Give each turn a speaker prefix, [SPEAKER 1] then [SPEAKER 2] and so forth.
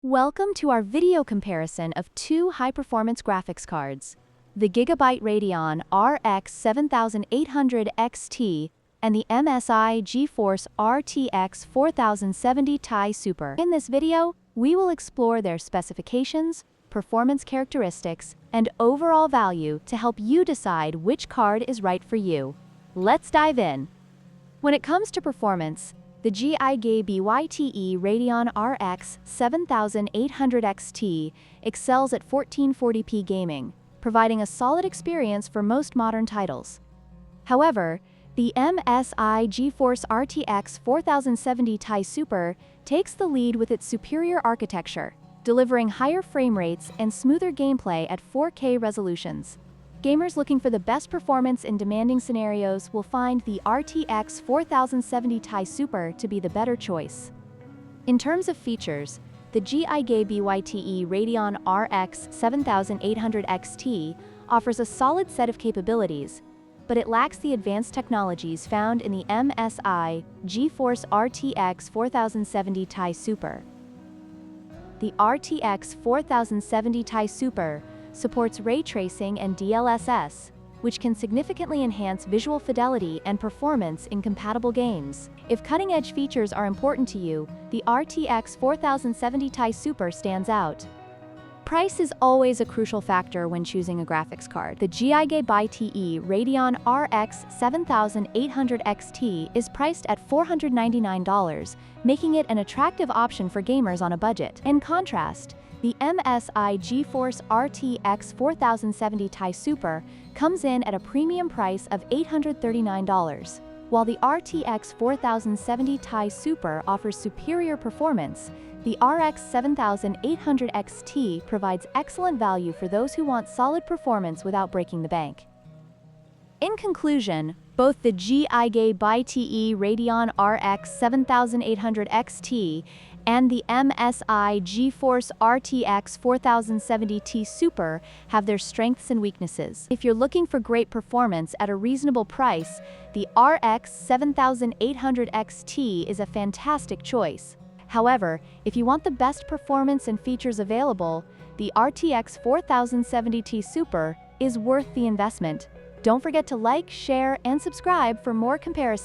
[SPEAKER 1] Welcome to our video comparison of two high-performance graphics cards, the GIGABYTE Radeon RX 7800 XT and the MSI GeForce RTX 4070 Ti Super. In this video, we will explore their specifications, performance characteristics, and overall value to help you decide which card is right for you. Let's dive in. When it comes to performance, the GIGABYTE Radeon RX 7800 XT excels at 1440p gaming, providing a solid experience for most modern titles. However, the MSI GeForce RTX 4070 Ti Super takes the lead with its superior architecture, delivering higher frame rates and smoother gameplay at 4K resolutions. Gamers looking for the best performance in demanding scenarios will find the RTX 4070 Ti Super to be the better choice. In terms of features, the GIGABYTE Radeon RX 7800 XT offers a solid set of capabilities, but it lacks the advanced technologies found in the MSI GeForce RTX 4070 Ti Super. The RTX 4070 Ti Super supports ray tracing and DLSS, which can significantly enhance visual fidelity and performance in compatible games. If cutting-edge features are important to you, the RTX 4070 Ti Super stands out. Price is always a crucial factor when choosing a graphics card. The GIGABYTE Radeon RX 7800 XT is priced at $499, making it an attractive option for gamers on a budget. In contrast, the MSI GeForce RTX 4070 Ti Super comes in at a premium price of $839. While the RTX 4070 Ti Super offers superior performance, the RX 7800 XT provides excellent value for those who want solid performance without breaking the bank. In conclusion, both the GIGABYTE Radeon RX 7800 XT and the MSI GeForce RTX 4070 Ti Super have their strengths and weaknesses. If you're looking for great performance at a reasonable price, the RX 7800 XT is a fantastic choice. However, if you want the best performance and features available, the RTX 4070 Ti Super is worth the investment. Don't forget to like, share, and subscribe for more comparisons.